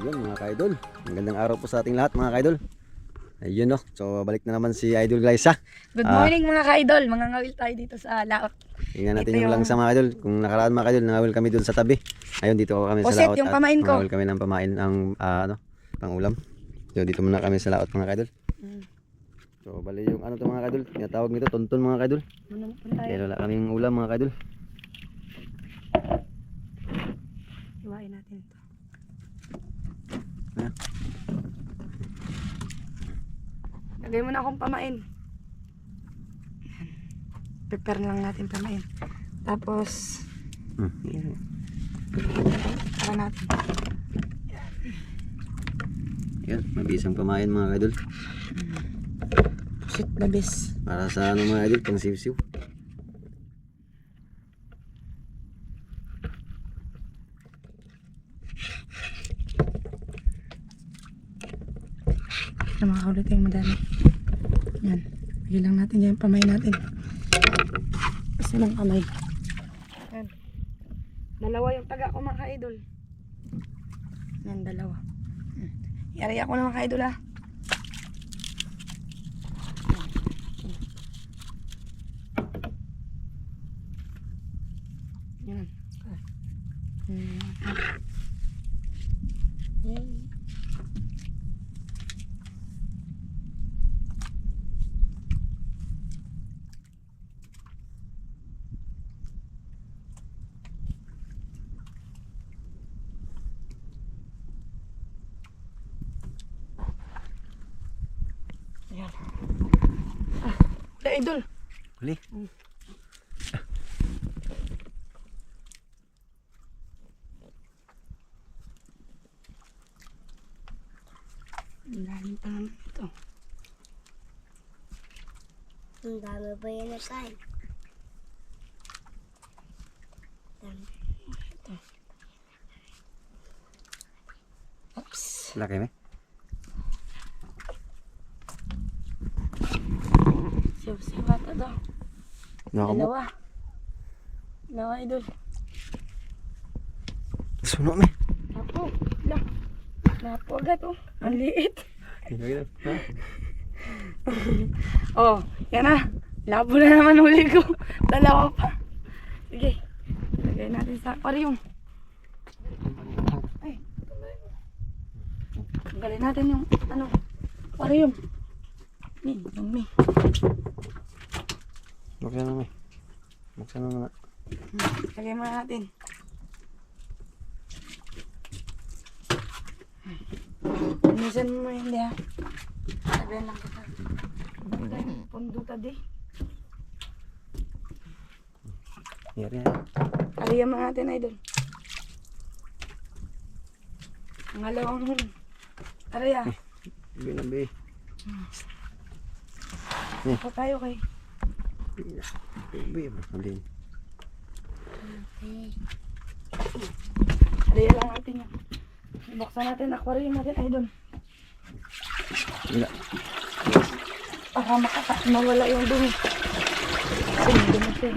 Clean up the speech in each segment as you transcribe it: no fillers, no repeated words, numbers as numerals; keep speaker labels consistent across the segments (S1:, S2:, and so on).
S1: Ayun mga ka-idol, magandang araw po sa ating lahat mga ka-idol. Ayun no, so balik na naman si Idol Glyza.
S2: Good morning mga ka-idol, mangangawil tayo dito sa laot.
S1: Tingnan natin
S2: Ito
S1: yung langsa mga ka-idol. Kung nakaraan mga ka-idol, nangawil kami doon sa tabi. Ayun dito kami sa
S2: Puset
S1: laot
S2: yung
S1: at
S2: pamain ko.
S1: nangawil kami ng pamain ang pang ulam. So dito muna kami sa laot mga ka-idol. So bali yung ano to mga ka-idol, tinatawag nito tonton mga ka-idol. Kaya wala kaming ulam mga ka-idol.
S2: Iwain natin ito. Lagay mo na akong pamain. Prepare lang natin pamain. Tapos, para natin.
S1: Yan, mabisang pamain mga ka-idol.
S2: Pusit labis.
S1: Para sa ano mga ka-idol, pang siw-siw.
S2: Na makakaulit tayong madami. Yan. Bigyan lang natin yung pamay natin. Isa ng kamay. Yan. Dalawa yung taga ko mga ka-idol. Yan, dalawa. Yari ako na mga ka-idol ha. Yan. Yan. Ayan. Idol.
S1: Huli.
S2: Ang lalim pa naman ito.
S3: Ang dami ba yan na tayo?
S2: Ito. Oops.
S1: Laki na.
S2: Siw-siw ata daw. Dalawa. Dalawa idol.
S1: Suno me.
S2: Napo. Lang. Napo agad oh. Ang liit. Oh, yan na. Labo na naman huli ko. Dalawa pa. Sige. Lagay natin sa aquarium. Ay. Tanggalin natin yung aquarium. Dumi.
S1: Buksan na me. Buksan na nga.
S2: Lagay muna natin. Minsan mo hindi ha. Sabihan lang kita. Pundo tadi.
S1: Yari.
S2: Aliyan mo natin idol. Ang halawang huli. Araya.
S1: Bi na bi.
S2: Ako tayo kay.
S1: Bi malin.
S2: Araya lang natin yan. Buksan natin aquarium natin idol.
S1: Wala.
S2: Para mawala yung dumi. Sige, dumi siya.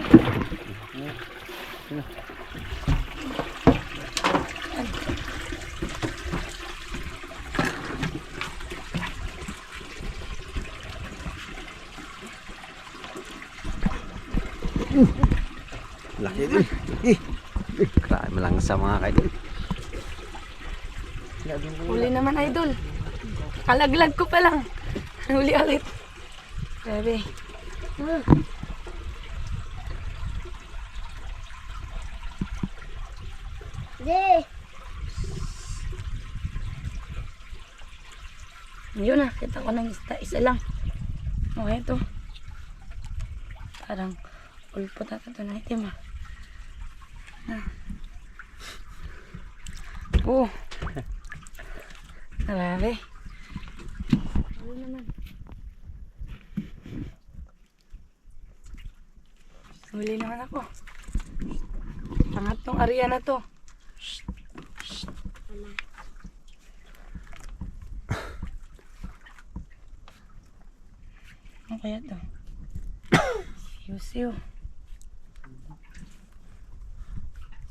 S1: Laki din. Grabe malangsa mga ka-idol.
S2: Huli naman idol. Kalaglag ko pa lang. Huli ulit. Grabe.
S3: Yay!
S2: Yun na, kita ko ng isa lang. Okay ito. Parang ulpot ata ito na itim ah. Oh. Grabe. Ano naman? Huli naman ako. Pangatlong area na to. Ano kaya to? Siw-siw.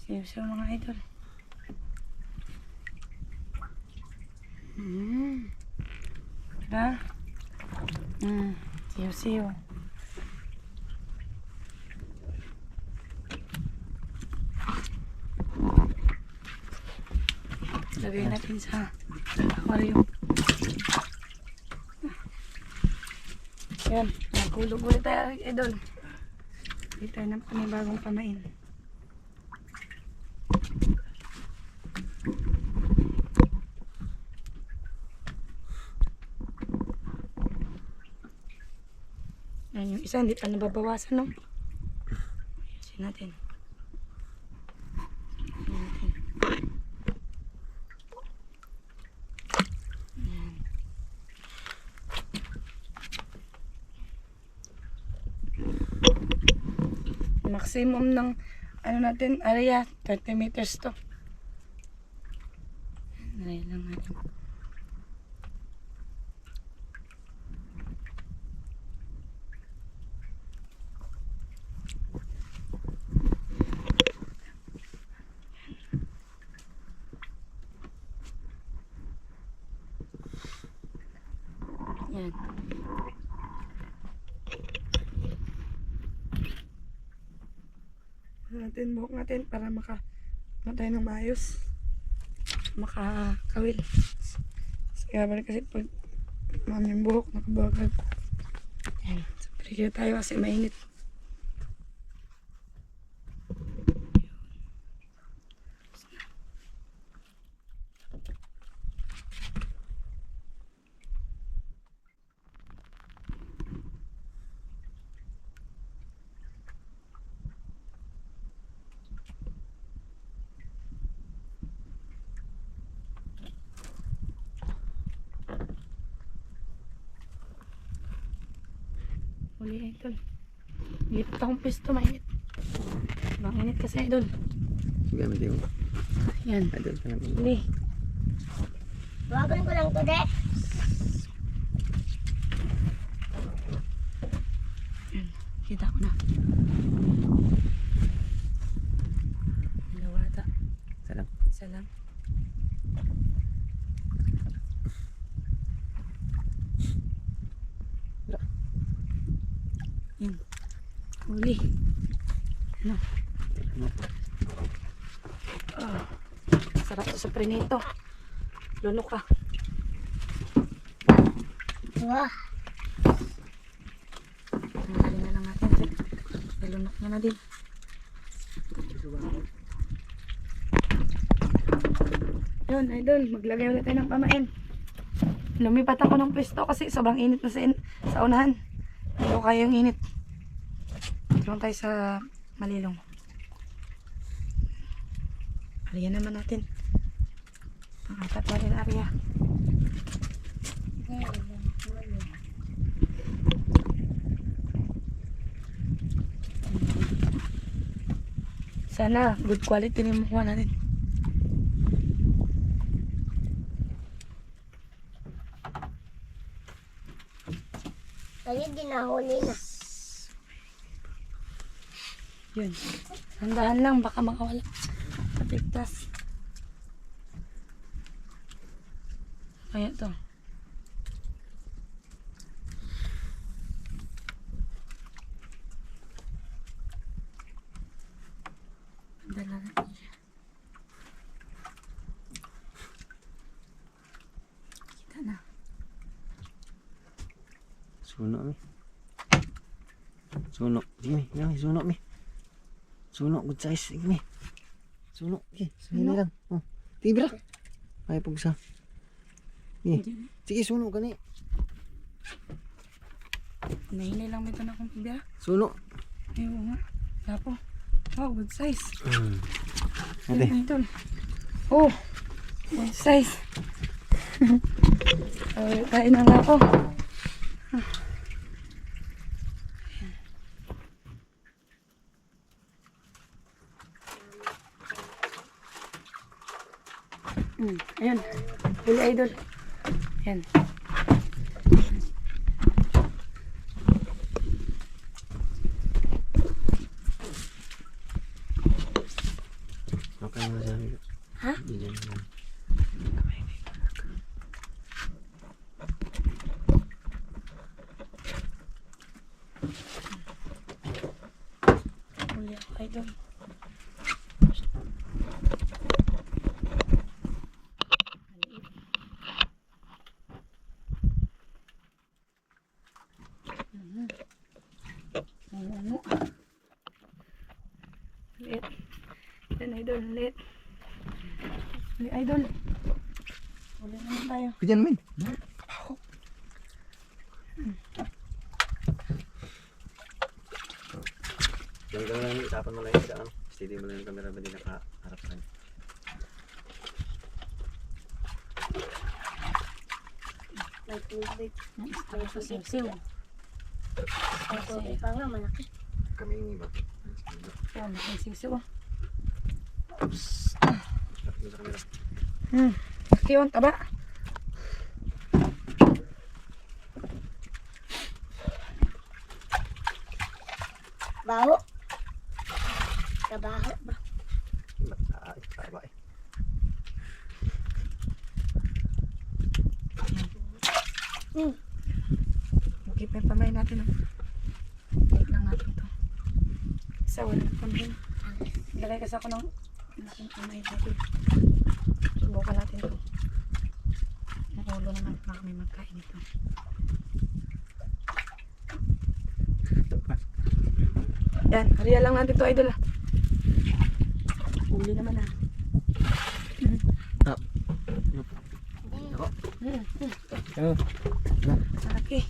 S2: Siw-siw mga idol. Diba? Siyo-siyo. Lagay natin sa aquarium. Yan, nagkulog ulit tayo, idol. Dito tayo ng panibagong pamain. Yan, yung isa hindi pa nababawasan, no? Ayusin natin. Ayusin natin. Yan. Maximum ng ano natin, area, 30 meters to. Area lang natin. Yan. Natin buhok natin para tayo ng maayos, makakawil. Kaya balik kasi pag maming buhok nakabagag. Yan, sabi tayo kasi mainit. Huli idol. Lipat akong pisto, mainit. Bang init kasi idol.
S1: Gamit yung
S2: Yan.
S1: idol ka naman.
S2: Huli.
S3: Wagan ko lang to, de.
S2: Yan. Kita ko na. Dalawa ata.
S1: Salam.
S2: Isa lang. Yan. Huli. Ano? Sarap to sa prinito. Lunok ka.
S3: Wah.
S2: Huli na lang natin. Lunok niya na din. Yun, idol. Maglagay ulit tayo ng pamain. Lumipat ako ng pwesto kasi sobrang init na sa unahan. Hindi ko kaya yung init. Doon tayo sa Malilong. Ariya naman natin. Pang-apat pa rin area. Sana good quality rin makuha natin.
S3: Lagi ginahuli na.
S2: Yun. Handahan lang, baka makawala. Kapigtas. Kaya to. Dala natin siya. Kita na.
S1: Suno mi. Suno. Sige mi. Suno mi. Suno. Good size. Sige mi. Suno. Okay. Sige na lang. Oh. Tibra. Ay pugsa. Sige suno gani.
S2: Nahinay lang ito na kong pibira.
S1: Suno.
S2: Ayun nga. Lapo. Oh, good size.
S1: Ate.
S2: Ito. Oh, good size. Kain na nga ako. Ayun. Huli idol. Yan.
S1: Okay mo sabi ko.
S2: Ha?
S1: Diyan lang.
S2: Huli ako idol. Ano? Liit. Yan idol, liit. Huli idol. Huli naman tayo.
S1: Pidyan min. Yung gano'n lang, itapan mo lang yung ano. Steady mo lang yung camera ba din nakaharap sa kanya.
S3: May tubig.
S2: May sisiw.
S3: Ang tubig pa nga, malaki.
S1: Kami yung iba.
S2: Yan, may sisiw.
S1: Tapos mo sa camera.
S2: Laki yun, taba.
S3: Baho. Kabaho ba?
S1: Ay, taba eh.
S2: Okay pa yung pamay natin. Wait lang natin ito. Isa, wala na pamay. Ilagay kasi ako ng laking pamay natin. Subukan natin ito. Ang ulo naman pa kami magkain ito. Yan, hariya lang natin ito idol ah. Uli naman ah.
S1: Oh.
S2: Malaki.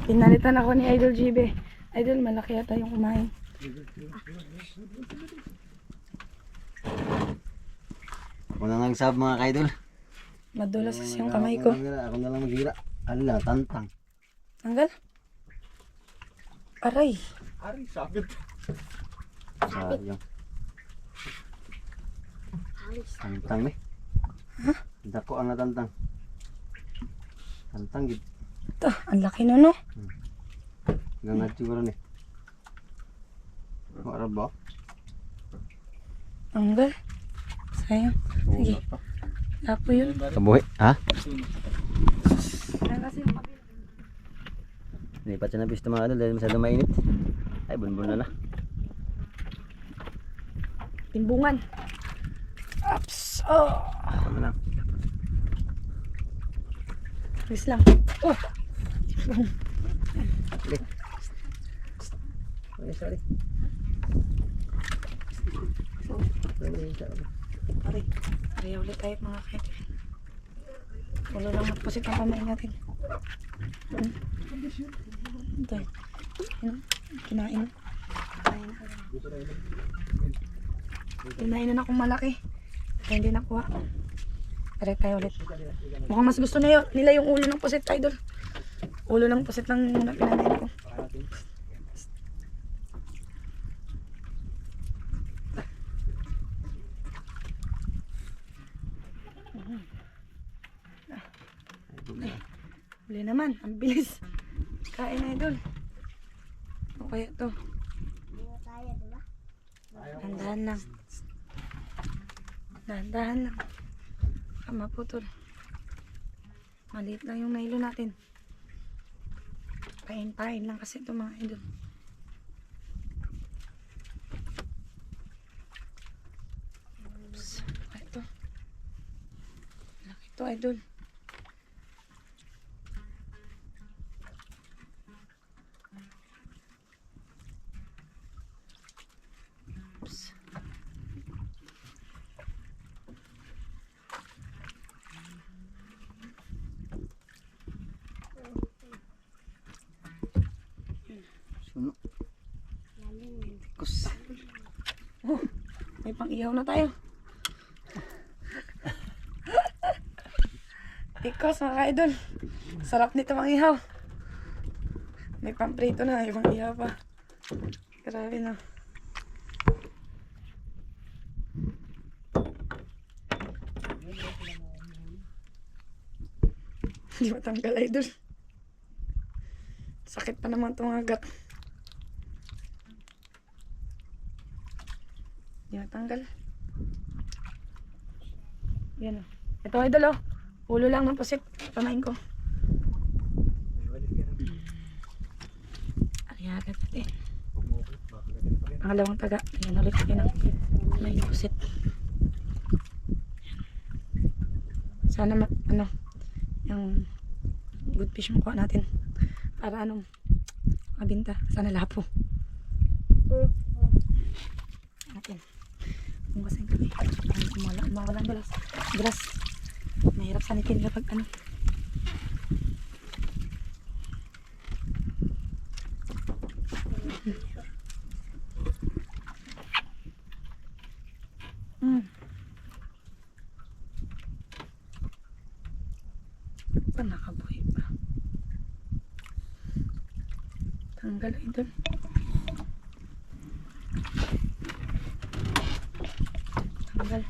S2: Pinalitan ako ni Idol GB. Idol, malaki yata yung kumain.
S1: Ako na lang sab mga kaidol.
S2: Madulas kasi yung kamay ko.
S1: Ako na lang maghira. Ano lang, tantang.
S2: Tanggal? Aray.
S1: Sayang. Tantang eh. Dako ang natantang. Tantang gid.
S2: Ito, ang laki na no.
S1: Gangat siguro ni. Wala ba?
S2: Tanggal. Sayang. Sige. Lapo yun.
S1: Kabuhi. Ha?
S2: Ayan kasi yung kabila.
S1: Lipat siya na pisto mga idol dahil masyadong mainit. Ay, bunbun na na.
S2: Timbungan. Ups. Oh.
S1: Ako na lang.
S2: Please lang. Oh.
S1: Sorry.
S2: Aray. Aray ulit tayo mga kaibigan. Wala lang magpusit ang kamay natin. Ito. Kinain. Kinain na akong malaki. Kaya hindi nakuha. Aray tayo ulit. Mukhang mas gusto na nila yung ulo ng pusit idol. Ulo ng pusit lang muna pinanayin ko. Huli naman, ang bilis. Kain na idol. O kaya to.
S3: Hindi na kaya, di ba?
S2: Dahan-dahan lang. Dahan-dahan lang. Baka maputol. Maliit lang yung nailo natin. Pain-pain lang kasi ito mga idol. Oops. Kaya ito. Laki ito idol. Oops.
S1: Suno. Kus.
S2: Oh, may pang-ihaw na tayo. Ikos mga ka-idol. Sarap nito mang-ihaw. May pamprito na, may pang-ihaw pa. Grabe na. Hindi matanggal idol. Sakit pa naman itong agat. Hindi matanggal. Yan o. Ito idol o. Ulo lang ng pusit. Pamain ko. Ay, agad natin. Pangalawang taga. Ayan ulit yun ang may pusit. Sana yung good fish makuha natin. Para mabinta. Sana lapo. Natin. Kung kasing kami. Mawalang grass. Mahirap sanitin kapag pa nakabuhay pa. Tanggal ito. Tanggal.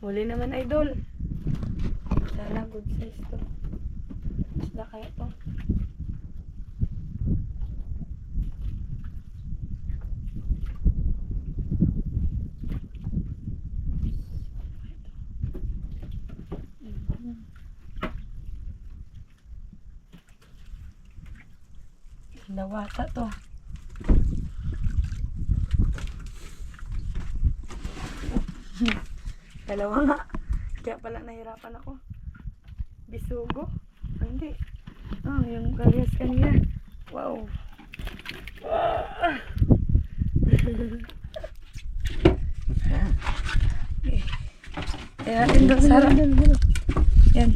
S2: Huli naman, idol. Sana good size to. Isda kaya to. Lawata to. Dalawa nga. Kaya pala nahirapan ako. Bisugo. Hindi. Yung kalyas kanina. Wow. Kaya natin doon sarap. Yan.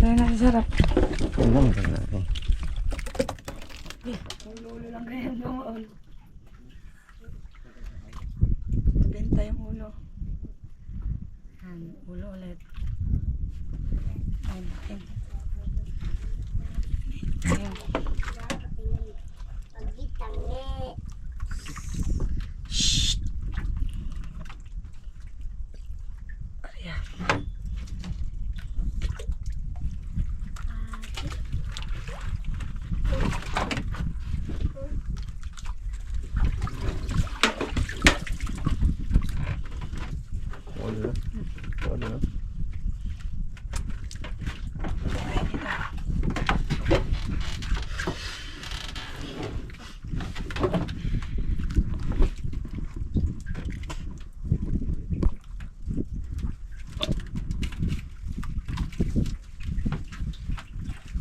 S2: Kaya natin sarap. Ulo lang kaya doon. Benta yung ulo. Ulo ulit. Ayun. Ayun. Shhh. Ayan.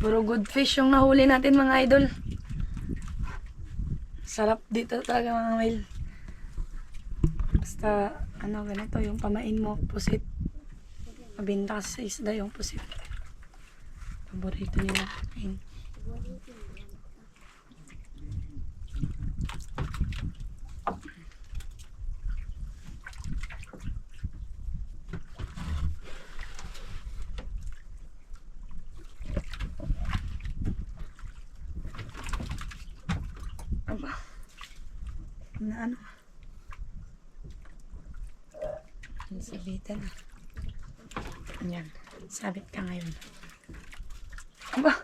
S2: Puro good fish yung nahuli natin mga idol. Sarap dito talaga mga mail. Basta ganito yung pamain mo, pusit. Mabinta kasi sa isda yung pusit. Paborito nila. Ayun. Aba. Ano? Sabitan. Ayan. Sabit ka ngayon. Aba.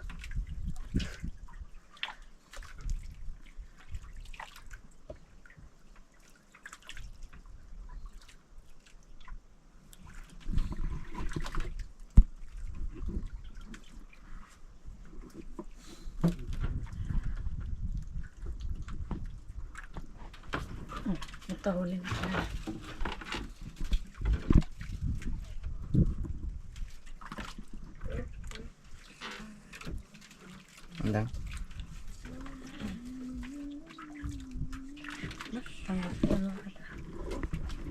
S2: Ito huli na pala.
S1: Andang.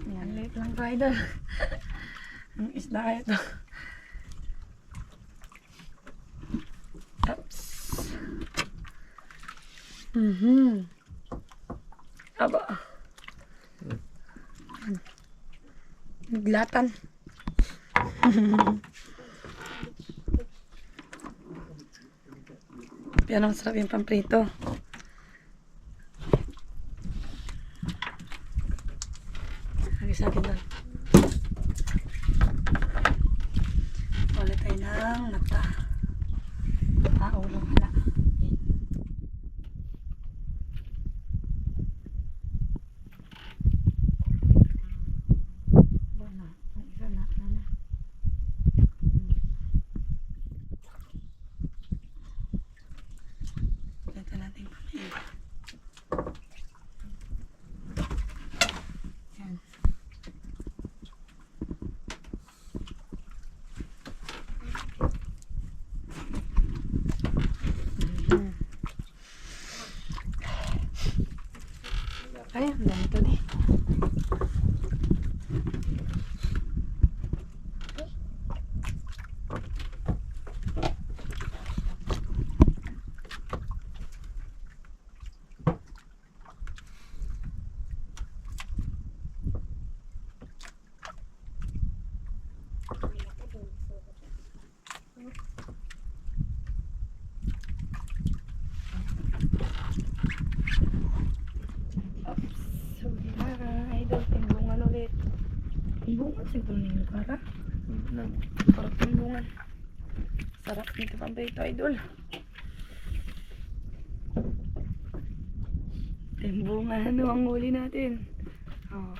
S2: Yan, late lang pa idol. Ang isda kaya ito. Oops. Aba. Naglatan. Pero ang sarap yung pamprito. Lagi sa akin doon. Wala tayo ng mata. Ulo hala. Yan. Wala. Ang isa na. Ano? Ito natin pamain. Yan. Ay, ang dami ito di. So, idol, timbungan ulit. Timbungan siguro ninyo para. Parang timbungan. Sarap nito pamprito, idol. Timbungan, ano ang huli natin? Oh.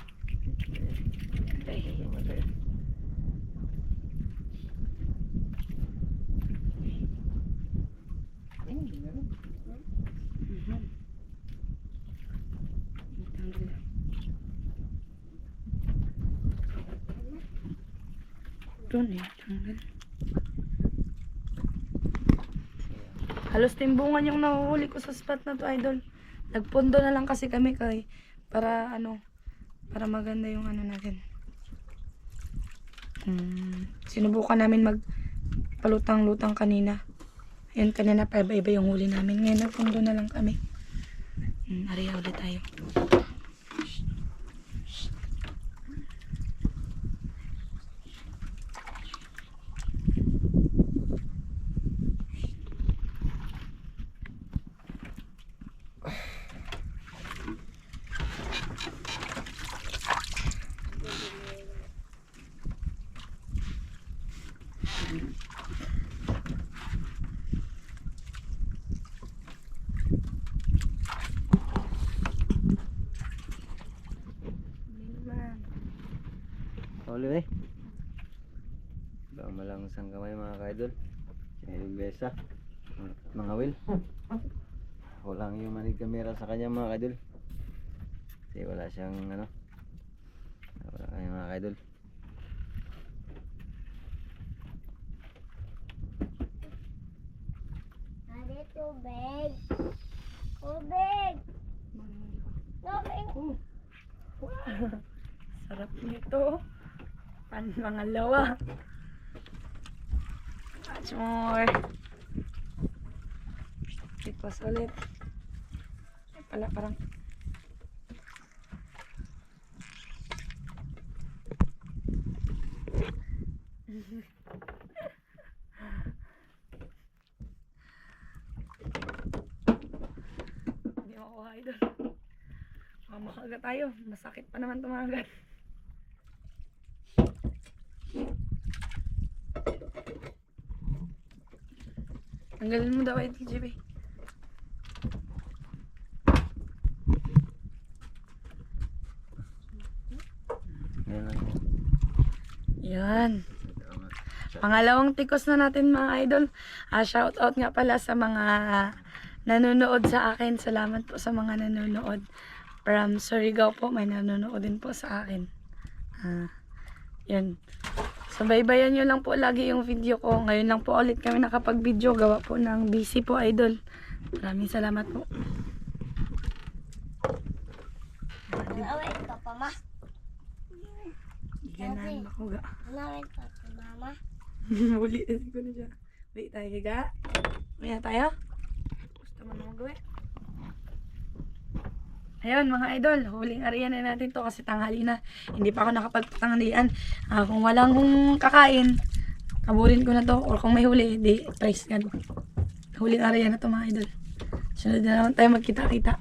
S2: Okay. Doon eh, tanggal. Halos timbungan yung nahuhuli ko sa spot na to, idol. Nagpundo na lang kasi kami para para maganda yung ano natin. Sinubukan namin magpalutang-lutang kanina. Ayun, kanina pa iba yung huli namin. Ngayon nagpundo na lang kami. Ariya ulit tayo.
S1: Huli eh. Bang malang sang kamay mga kaidol. Yung besa. Mga will. Ako lang yung manig kamera sa kanya mga kaidol. Kasi wala siyang ano. Wala kanya mga kaidol.
S3: Ada tubig. Tubig. Tubig.
S2: Sarap nito. Pangalawa. Much more. Tikos ulit. Ay pala, parang hindi makuha idol. Makagat tayo. Masakit pa naman tumagat. Tanggalin mo daw idol, JB. Yan. Pangalawang tikos na natin mga idol. Shout out nga pala sa mga nanonood sa akin. Salamat po sa mga nanonood. From Surigao po, may nanonood din po sa akin. Yan. Subaybayan nyo lang po lagi yung video ko. Ngayon lang po ulit kami nakapag-video. Gawa po ng busy po idol. Maraming salamat po.
S3: Nawin ka pa, ma.
S2: Ganahan ako ga.
S3: Nawin ka pa, mama.
S2: Uli ko na siya. Wait tayo ga. Maya tayo. Gusto mo na mag-uwi. Ayun mga idol, huling arian na natin to kasi tanghali na. Hindi pa ako nakapagpatanghalian. Kung walang kakain, kaburin ko na to. Or kung may huli, di praise God. Huling arian na to mga idol. Sunod na naman tayo magkita-kita.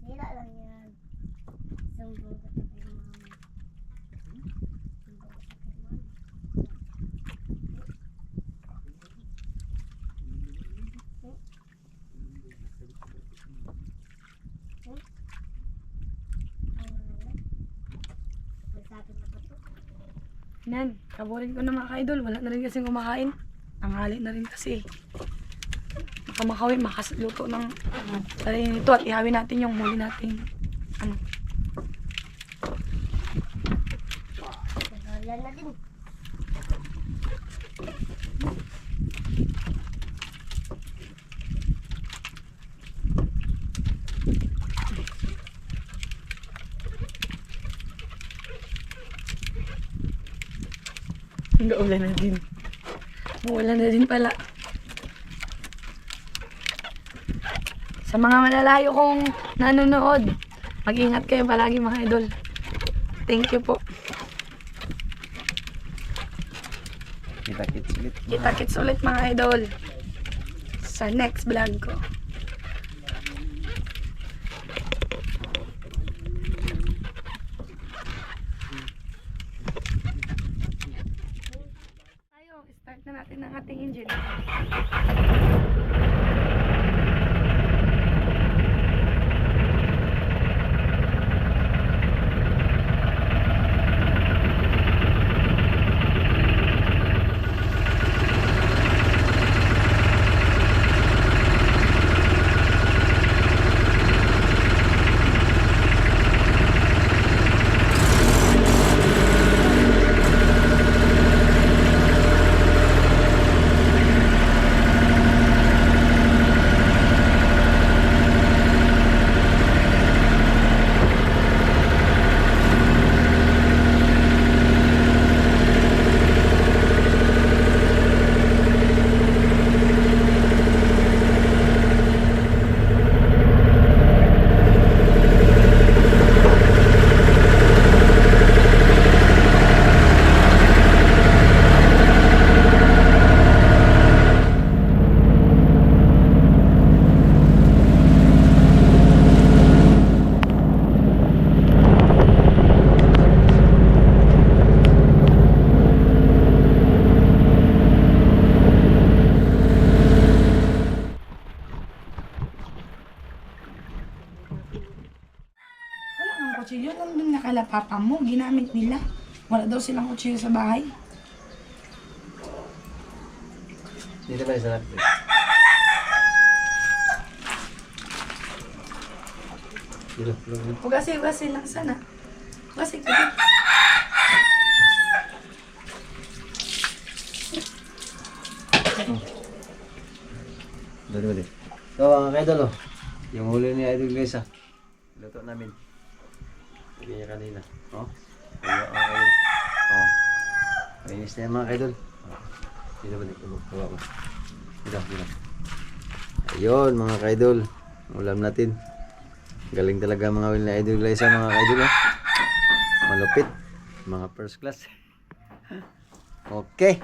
S3: Sila lang yan. Sumbong ka kay mama. Sumbong ka kay mama. Magsabi na ba ito?
S2: Yan, kaburin ko na mga ka-idol. Wala na rin kasing kumakain. Tanghali na rin kasi. Baka makawin, makasluto ng sarili nito at ihawin natin yung huli natin. Ano?
S3: Wala na din.
S2: Uulan na din. Uulan na din pala. Sa mga malalayo kong nanonood, mag-ingat kayo palagi mga idol. Thank you po.
S1: Kita-kits ulit.
S2: Kita-kits ulit mga idol sa next vlog ko. Tayo, start na natin ang ating engine. Wala kang kutsilyo. Nandun nakala papa mo. Ginamit nila. Wala daw silang kutsilyo sa bahay.
S1: Dito ba yung sarap? Dito.
S2: Ugasi lang sana. Ugasi ko.
S1: Dito ba dito? So mga kaidol oh. Yung huli ni Idol guys ah. Luto namin. Sabi niya kanina. Oh. Kaya ang kaidol. Oh. Kainis na yan mga kaidol. Oh. Dito ba dito? Bawa ko. Dito. Ayun mga kaidol. Ulam natin. Galing talaga mga huli ni Idol guys ah mga kaidol oh. Malupit. Mga first class. Okay.